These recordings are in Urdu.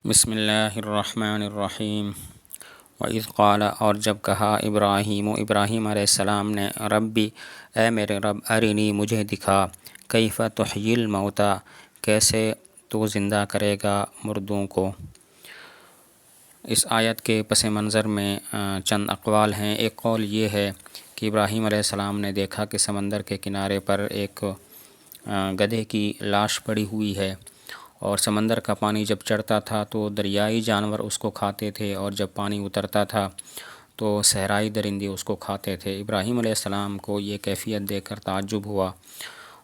بسم اللہ الرحمن الرحیم۔ وَإِذْ قَالَ، اور جب کہا ابراہیم علیہ السلام نے، ربی اے میرے رب، ارنی مجھے دکھا، کیف تحیی الموتیٰ کیسے تو زندہ کرے گا مردوں کو۔ اس آیت کے پس منظر میں چند اقوال ہیں۔ ایک قول یہ ہے کہ ابراہیم علیہ السلام نے دیکھا کہ سمندر کے کنارے پر ایک گدھے کی لاش پڑی ہوئی ہے، اور سمندر کا پانی جب چڑھتا تھا تو دریائی جانور اس کو کھاتے تھے، اور جب پانی اترتا تھا تو صحرائی درندے اس کو کھاتے تھے۔ ابراہیم علیہ السلام کو یہ کیفیت دیکھ کر تعجب ہوا،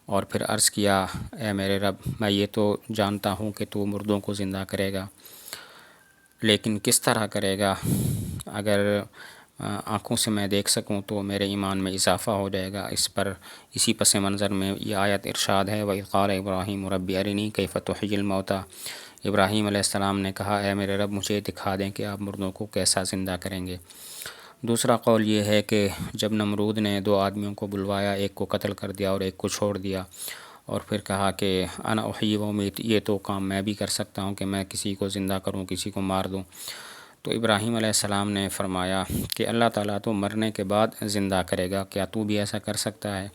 اور پھر عرض کیا، اے میرے رب، میں یہ تو جانتا ہوں کہ تو مردوں کو زندہ کرے گا، لیکن کس طرح کرے گا؟ اگر آنکھوں سے میں دیکھ سکوں تو میرے ایمان میں اضافہ ہو جائے گا۔ اسی پس منظر میں یہ آیت ارشاد ہے، وَإِذْ قَالَ إِبْرَاهِيمُ رَبِّ أَرِنِي كَيْفَ تُحْيِي الْمَوْتَىٰ۔ ابراہیم علیہ السلام نے کہا، اے میرے رب، مجھے دکھا دیں کہ آپ مردوں کو کیسا زندہ کریں گے۔ دوسرا قول یہ ہے کہ جب نمرود نے دو آدمیوں کو بلوایا، ایک کو قتل کر دیا اور ایک کو چھوڑ دیا، اور پھر کہا کہ انا احیی و امیت، یہ تو کام میں بھی کر سکتا ہوں کہ میں کسی کو زندہ کروں، کسی کو مار دوں، تو ابراہیم علیہ السلام نے فرمایا کہ اللہ تعالیٰ تو مرنے کے بعد زندہ کرے گا، کیا تو بھی ایسا کر سکتا ہے؟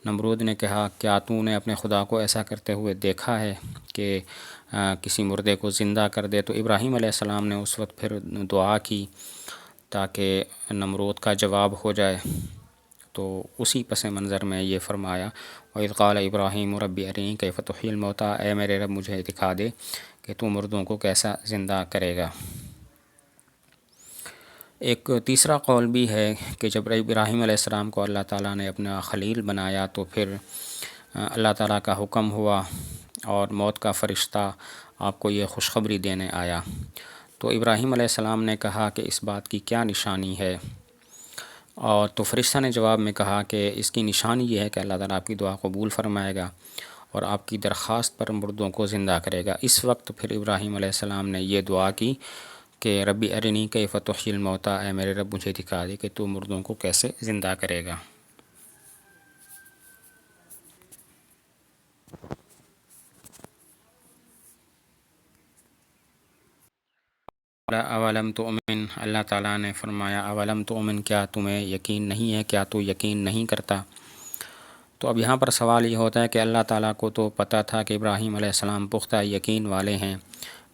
نمرود نے کہا، کیا تو نے اپنے خدا کو ایسا کرتے ہوئے دیکھا ہے کہ کسی مردے کو زندہ کر دے؟ تو ابراہیم علیہ السلام نے اس وقت پھر دعا کی تاکہ نمرود کا جواب ہو جائے، تو اسی پس منظر میں یہ فرمایا، وَإِذْ قَالَ إِبْرَاهِيمُ رَبِّ أَرِنِي كَيْفَ تُحْيِي الْمَوْتَىٰ، اے میرے رب، مجھے دکھا دے کہ تو مردوں کو کیسا زندہ کرے گا۔ ایک تیسرا قول بھی ہے کہ جب ابراہیم علیہ السلام کو اللہ تعالیٰ نے اپنا خلیل بنایا تو پھر اللہ تعالیٰ کا حکم ہوا اور موت کا فرشتہ آپ کو یہ خوشخبری دینے آیا، تو ابراہیم علیہ السلام نے کہا کہ اس بات کی کیا نشانی ہے؟ اور تو فرشتہ نے جواب میں کہا کہ اس کی نشانی یہ ہے کہ اللہ تعالیٰ آپ کی دعا قبول فرمائے گا اور آپ کی درخواست پر مردوں کو زندہ کرے گا۔ اس وقت پھر ابراہیم علیہ السلام نے یہ دعا کی کہ ربی ارنی کیف تحیی الموتیٰ، اے میرے رب، مجھے دکھا دے کہ تو مردوں کو کیسے زندہ کرے گا۔ اولم تؤمن، اللہ تعالیٰ نے فرمایا، اولم تؤمن، کیا تمہیں یقین نہیں ہے، کیا تو یقین نہیں کرتا؟ تو اب یہاں پر سوال یہ ہوتا ہے کہ اللہ تعالیٰ کو تو پتہ تھا کہ ابراہیم علیہ السلام پختہ یقین والے ہیں،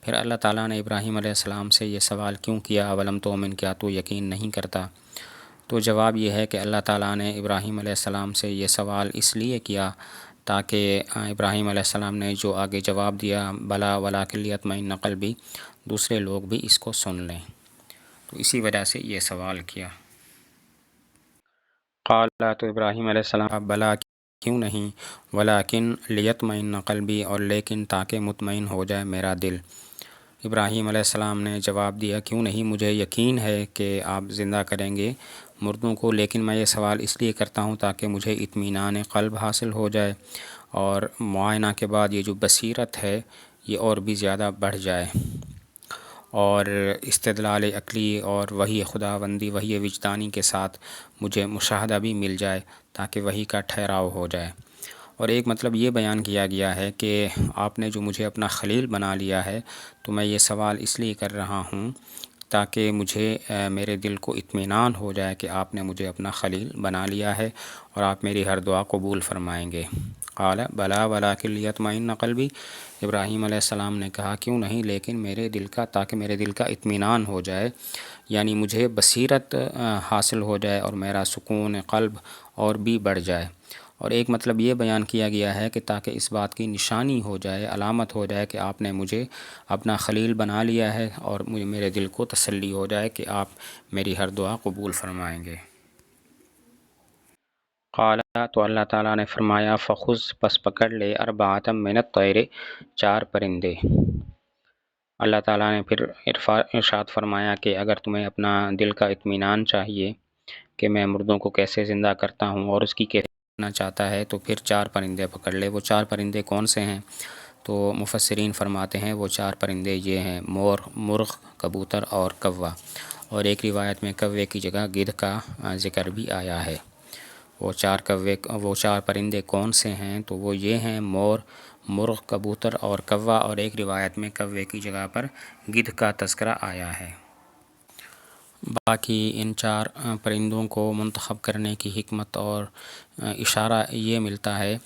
پھر اللہ تعالیٰ نے ابراہیم علیہ السلام سے یہ سوال کیوں کیا، اولم تؤمن، کیا تو یقین نہیں کرتا؟ تو جواب یہ ہے کہ اللہ تعالیٰ نے ابراہیم علیہ السلام سے یہ سوال اس لیے کیا تاکہ ابراہیم علیہ السلام نے جو آگے جواب دیا، بلا ولکن لیطمئن قلبی، دوسرے لوگ بھی اس کو سن لیں، تو اسی وجہ سے یہ سوال کیا۔ قال، تو ابراہیم علیہ السلام، بلا، کیوں نہیں، ولیکن لیطمئن قلبی، اور لیکن تاکہ مطمئن ہو جائے میرا دل۔ ابراہیم علیہ السلام نے جواب دیا، کیوں نہیں، مجھے یقین ہے کہ آپ زندہ کریں گے مردوں کو، لیکن میں یہ سوال اس لیے کرتا ہوں تاکہ مجھے اطمینان قلب حاصل ہو جائے، اور معائنہ کے بعد یہ جو بصیرت ہے یہ اور بھی زیادہ بڑھ جائے، اور استدلال عقلی اور وحی خداوندی، وحی وجدانی کے ساتھ مجھے مشاہدہ بھی مل جائے تاکہ وحی کا ٹھہراؤ ہو جائے۔ اور ایک مطلب یہ بیان کیا گیا ہے کہ آپ نے جو مجھے اپنا خلیل بنا لیا ہے، تو میں یہ سوال اس لیے کر رہا ہوں تاکہ مجھے میرے دل کو اطمینان ہو جائے کہ آپ نے مجھے اپنا خلیل بنا لیا ہے اور آپ میری ہر دعا قبول فرمائیں گے۔ قال بلا ولکن لیطمئن قلبی، ابراہیم علیہ السلام نے کہا، کیوں نہیں، لیکن میرے دل کا، تاکہ میرے دل کا اطمینان ہو جائے، یعنی مجھے بصیرت حاصل ہو جائے اور میرا سکون قلب اور بھی بڑھ جائے۔ اور ایک مطلب یہ بیان کیا گیا ہے کہ تاکہ اس بات کی نشانی ہو جائے، علامت ہو جائے کہ آپ نے مجھے اپنا خلیل بنا لیا ہے، اور مجھے میرے دل کو تسلی ہو جائے کہ آپ میری ہر دعا قبول فرمائیں گے۔ قال، تو اللہ تعالیٰ نے فرمایا، فخذ، پس پکڑ لے، اربعۃ من الطیر، 4 پرندے۔ اللہ تعالیٰ نے پھر ارشاد فرمایا کہ اگر تمہیں اپنا دل کا اطمینان چاہیے کہ میں مردوں کو کیسے زندہ کرتا ہوں اور اس کی کیفیت کرنا چاہتا ہے، تو پھر 4 پرندے پکڑ لے۔ وہ 4 پرندے کون سے ہیں؟ تو مفسرین فرماتے ہیں وہ 4 پرندے یہ ہیں، مور، مرغ، کبوتر اور کوا، اور ایک روایت میں کوے کی جگہ گدھ کا ذکر بھی آیا ہے۔ وہ 4 پرندے کون سے ہیں؟ تو وہ یہ ہیں، مور، مرغ، کبوتر اور کوا، اور ایک روایت میں کوے کی جگہ پر گدھ کا تذکرہ آیا ہے۔ باقی ان 4 پرندوں کو منتخب کرنے کی حکمت اور اشارہ یہ ملتا ہے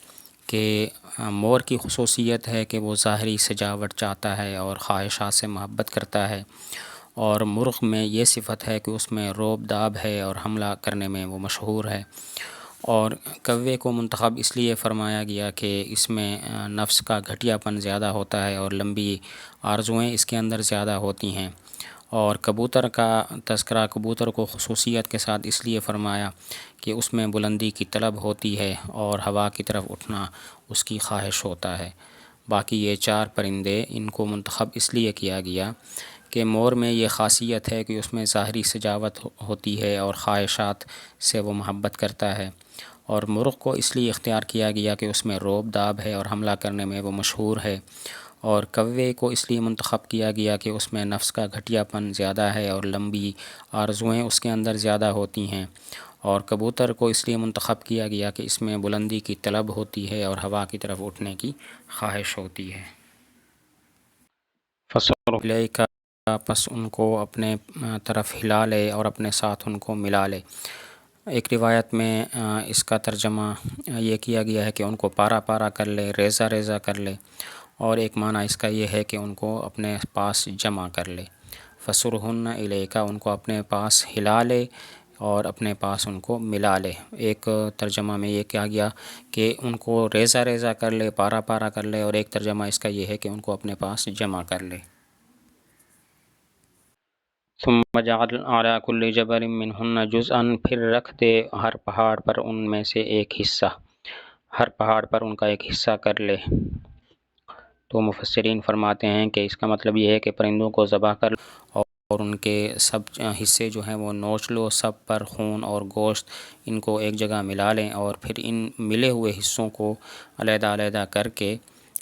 کہ مور کی خصوصیت ہے کہ وہ ظاہری سجاوٹ چاہتا ہے اور خواہشات سے محبت کرتا ہے، اور مرغ میں یہ صفت ہے کہ اس میں روب داب ہے اور حملہ کرنے میں وہ مشہور ہے، اور کوے کو منتخب اس لیے فرمایا گیا کہ اس میں نفس کا گھٹیا پن زیادہ ہوتا ہے اور لمبی آرزوئیں اس کے اندر زیادہ ہوتی ہیں، اور کبوتر کا تذکرہ کبوتر کو خصوصیت کے ساتھ اس لیے فرمایا کہ اس میں بلندی کی طلب ہوتی ہے اور ہوا کی طرف اٹھنا اس کی خواہش ہوتا ہے۔ باقی یہ 4 پرندے ان کو منتخب اس لیے کیا گیا کہ مور میں یہ خاصیت ہے کہ اس میں ظاہری سجاوٹ ہوتی ہے اور خواہشات سے وہ محبت کرتا ہے، اور مرغ کو اس لیے اختیار کیا گیا کہ اس میں روب داب ہے اور حملہ کرنے میں وہ مشہور ہے، اور کوے کو اس لیے منتخب کیا گیا کہ اس میں نفس کا گھٹیا پن زیادہ ہے اور لمبی آرزوئیں اس کے اندر زیادہ ہوتی ہیں، اور کبوتر کو اس لیے منتخب کیا گیا کہ اس میں بلندی کی طلب ہوتی ہے اور ہوا کی طرف اٹھنے کی خواہش ہوتی ہے۔ فَصَرُّ إِلَيْكَ، پس ان کو اپنے طرف ہلا لے اور اپنے ساتھ ان کو ملا لے۔ ایک روایت میں اس کا ترجمہ یہ کیا گیا ہے کہ ان کو پارا پارا کر لے، ریزہ ریزہ کر لے، اور ایک معنی اس کا یہ ہے کہ ان کو اپنے پاس جمع کر لے۔ فَصُرْهُنَّ إِلَيْكَ، ان کو اپنے پاس ہلا لے اور اپنے پاس ان کو ملا لے۔ ایک ترجمہ میں یہ کہا گیا کہ ان کو ریزہ ریزہ کر لے، پارا پارا کر لے، اور ایک ترجمہ اس کا یہ ہے کہ ان کو اپنے پاس جمع کر لے۔ ثم جعل على كل جبل منهن جزءا، پھر رکھ دے ہر پہاڑ پر ان میں سے ایک حصہ، ہر پہاڑ پر ان کا ایک حصہ کر لے۔ تو مفسرین فرماتے ہیں کہ اس کا مطلب یہ ہے کہ پرندوں کو ذبح کر لو اور ان کے سب حصے جو ہیں وہ نوچ لو، سب پر خون اور گوشت ان کو ایک جگہ ملا لیں، اور پھر ان ملے ہوئے حصوں کو علیحدہ علیحدہ کر کے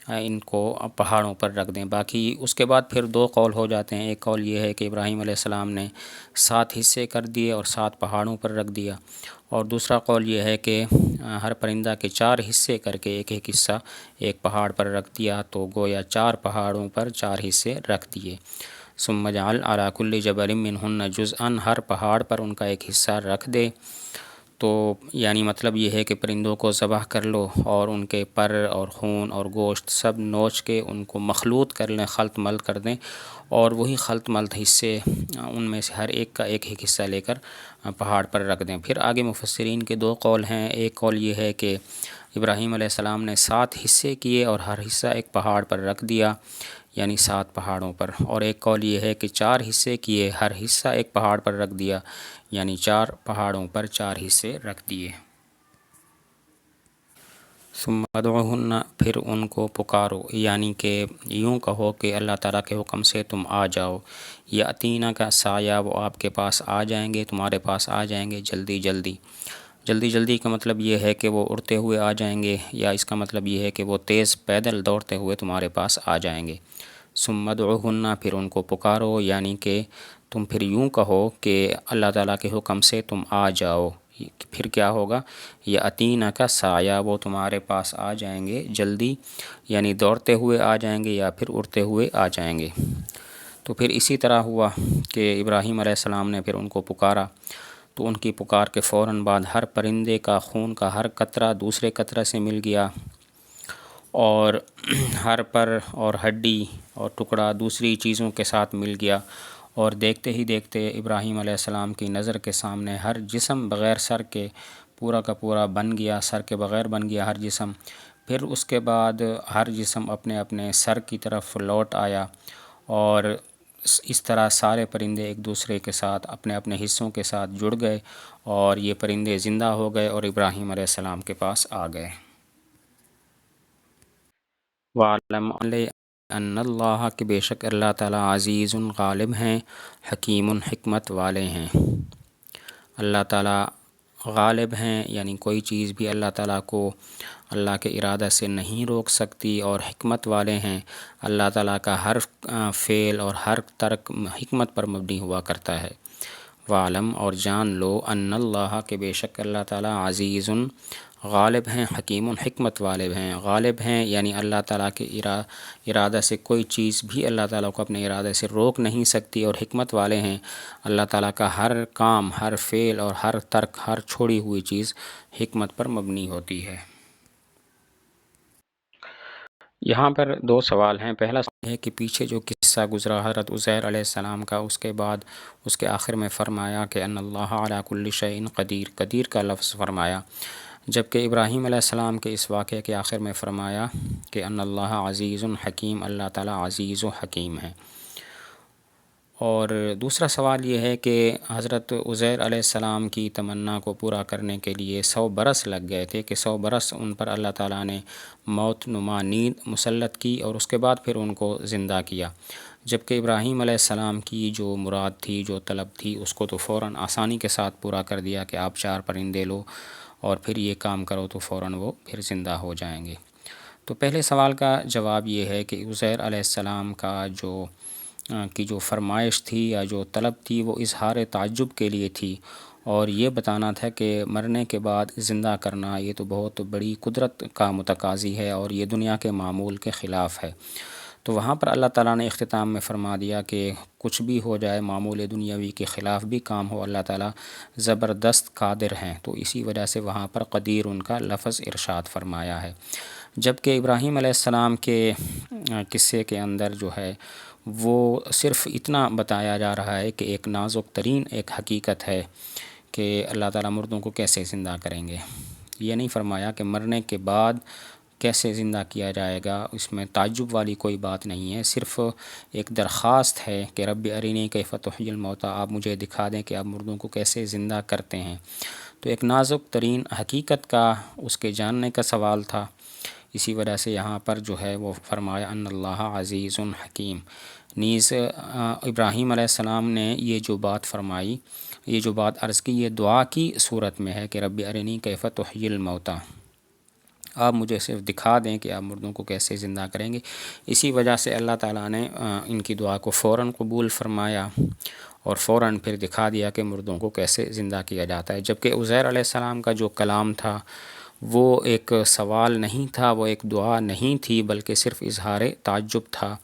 ان کو پہاڑوں پر رکھ دیں۔ باقی اس کے بعد پھر 2 قول ہو جاتے ہیں۔ ایک قول یہ ہے کہ ابراہیم علیہ السلام نے 7 حصے کر دیے اور 7 پہاڑوں پر رکھ دیا، اور دوسرا قول یہ ہے کہ ہر پرندہ کے 4 حصے کر کے ایک ایک حصہ ایک پہاڑ پر رکھ دیا، تو گویا 4 پہاڑوں پر 4 حصے رکھ دیے۔ ثم جعل على كل جبل منهن جزءا، ہر پہاڑ پر ان کا ایک حصہ رکھ دے۔ تو یعنی مطلب یہ ہے کہ پرندوں کو ذبح کر لو اور ان کے پر اور خون اور گوشت سب نوچ کے ان کو مخلوط کر لیں، خلط ملط کر دیں، اور وہی خلط ملط حصے ان میں سے ہر ایک کا ایک ایک حصہ لے کر پہاڑ پر رکھ دیں۔ پھر آگے مفسرین کے 2 قول ہیں۔ ایک قول یہ ہے کہ ابراہیم علیہ السلام نے 7 حصے کیے اور ہر حصہ ایک پہاڑ پر رکھ دیا، یعنی 7 پہاڑوں پر، اور ایک قول یہ ہے کہ 4 حصے کیے، ہر حصہ ایک پہاڑ پر رکھ دیا، یعنی 4 پہاڑوں پر 4 حصے رکھ دیے۔ ثم ادعوہن، پھر ان کو پکارو، یعنی کہ یوں کہو کہ اللہ تعالیٰ کے حکم سے تم آ جاؤ۔ یاتینا کا سایہ، وہ آپ کے پاس آ جائیں گے، تمہارے پاس آ جائیں گے جلدی جلدی۔ جلدی جلدی کا مطلب یہ ہے کہ وہ اڑتے ہوئے آ جائیں گے، یا اس کا مطلب یہ ہے کہ وہ تیز پیدل دوڑتے ہوئے تمہارے پاس آ جائیں گے۔ ثم ادعوہن، پھر ان کو پکارو، یعنی کہ تم پھر یوں کہو کہ اللہ تعالیٰ کے حکم سے تم آ جاؤ۔ پھر کیا ہوگا؟ یاتینا کا سایہ، وہ تمہارے پاس آ جائیں گے جلدی، یعنی دوڑتے ہوئے آ جائیں گے یا پھر اڑتے ہوئے آ جائیں گے۔ تو پھر اسی طرح ہوا کہ ابراہیم علیہ السلام نے پھر ان کو پکارا، تو ان کی پکار کے فوراً بعد ہر پرندے کا خون کا ہر قطرہ دوسرے قطرہ سے مل گیا، اور ہر پر اور ہڈی اور ٹکڑا دوسری چیزوں کے ساتھ مل گیا، اور دیکھتے ہی دیکھتے ابراہیم علیہ السلام کی نظر کے سامنے ہر جسم بغیر سر کے پورا کا پورا بن گیا، سر کے بغیر بن گیا ہر جسم۔ پھر اس کے بعد ہر جسم اپنے اپنے سر کی طرف لوٹ آیا، اور اس طرح سارے پرندے ایک دوسرے کے ساتھ اپنے اپنے حصوں کے ساتھ جڑ گئے، اور یہ پرندے زندہ ہو گئے اور ابراہیم علیہ السلام کے پاس آ گئے۔ وَعَلَمْ ان اللہ، کہ بے شک اللہ تعالیٰ عزیز غالب ہیں، حکیم حکمت والے ہیں۔ اللہ تعالیٰ غالب ہیں، یعنی کوئی چیز بھی اللہ تعالیٰ کو اللہ کے ارادہ سے نہیں روک سکتی، اور حکمت والے ہیں۔ اللہ تعالیٰ کا ہر فعل اور ہر ترک حکمت پر مبنی ہوا کرتا ہے۔ وعلم اور جان لو ان اللہ کہ بے شک اللہ تعالیٰ عزیز غالب ہیں، حکیم حکمت والے ہیں۔ غالب ہیں یعنی اللہ تعالیٰ کے ارادہ سے کوئی چیز بھی اللہ تعالیٰ کو اپنے ارادے سے روک نہیں سکتی، اور حکمت والے ہیں۔ اللہ تعالیٰ کا ہر کام، ہر فعل اور ہر ترک، ہر چھوڑی ہوئی چیز حکمت پر مبنی ہوتی ہے۔ یہاں پر دو سوال ہیں۔ پہلا سوال ہے کہ پیچھے جو قصہ گزرا حضرت عزیر علیہ السلام کا، اس کے بعد اس کے آخر میں فرمایا کہ ان اللہ علی کل شیء قدیر، قدیر کا لفظ فرمایا، جبکہ ابراہیم علیہ السلام کے اس واقعے کے آخر میں فرمایا کہ ان اللہ عزیز حکیم، اللہ تعالیٰ عزیز و حکیم ہے۔ اور دوسرا سوال یہ ہے کہ حضرت عزیر علیہ السلام کی تمنا کو پورا کرنے کے لیے 100 برس لگ گئے تھے، کہ 100 برس ان پر اللہ تعالیٰ نے موت نما نیند مسلط کی اور اس کے بعد پھر ان کو زندہ کیا، جبکہ ابراہیم علیہ السلام کی جو مراد تھی، جو طلب تھی، اس کو تو فوراً آسانی کے ساتھ پورا کر دیا کہ آپ 4 پرندے لو اور پھر یہ کام کرو تو فوراً وہ پھر زندہ ہو جائیں گے۔ تو پہلے سوال کا جواب یہ ہے کہ عزیر علیہ السلام کا جو فرمائش تھی یا جو طلب تھی وہ اظہار تعجب کے لیے تھی، اور یہ بتانا تھا کہ مرنے کے بعد زندہ کرنا یہ تو بہت بڑی قدرت کا متقاضی ہے اور یہ دنیا کے معمول کے خلاف ہے۔ تو وہاں پر اللہ تعالیٰ نے اختتام میں فرما دیا کہ کچھ بھی ہو جائے، معمول دنیاوی کے خلاف بھی کام ہو، اللہ تعالیٰ زبردست قادر ہیں، تو اسی وجہ سے وہاں پر قدیر ان کا لفظ ارشاد فرمایا ہے۔ جبکہ ابراہیم علیہ السلام کے قصے کے اندر جو ہے وہ صرف اتنا بتایا جا رہا ہے کہ ایک نازک ترین ایک حقیقت ہے کہ اللہ تعالیٰ مردوں کو کیسے زندہ کریں گے۔ یہ نہیں فرمایا کہ مرنے کے بعد کیسے زندہ کیا جائے گا، اس میں تعجب والی کوئی بات نہیں ہے، صرف ایک درخواست ہے کہ رب ارینی کیف تحیی الموتی، آپ مجھے دکھا دیں کہ آپ مردوں کو کیسے زندہ کرتے ہیں۔ تو ایک نازک ترین حقیقت کا اس کے جاننے کا سوال تھا، اسی وجہ سے یہاں پر جو ہے وہ فرمایا ان اللہ عزیز حکیم۔ نیز ابراہیم علیہ السلام نے یہ جو بات فرمائی، یہ جو بات عرض کی، یہ دعا کی صورت میں ہے کہ رب ارنی کیف تحیی الموتی، آپ مجھے صرف دکھا دیں کہ آپ مردوں کو کیسے زندہ کریں گے۔ اسی وجہ سے اللہ تعالیٰ نے ان کی دعا کو فوراً قبول فرمایا اور فوراً پھر دکھا دیا کہ مردوں کو کیسے زندہ کیا جاتا ہے۔ جبکہ عزیر علیہ السلام کا جو کلام تھا وہ ایک سوال نہیں تھا، وہ ایک دعا نہیں تھی، بلکہ صرف اظہار تعجب تھا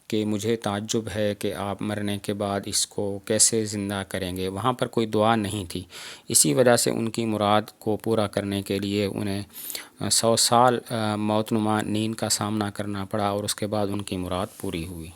کہ مجھے تعجب ہے کہ آپ مرنے کے بعد اس کو کیسے زندہ کریں گے۔ وہاں پر کوئی دعا نہیں تھی، اسی وجہ سے ان کی مراد کو پورا کرنے کے لیے انہیں 100 سال موت نما نیند کا سامنا کرنا پڑا اور اس کے بعد ان کی مراد پوری ہوئی۔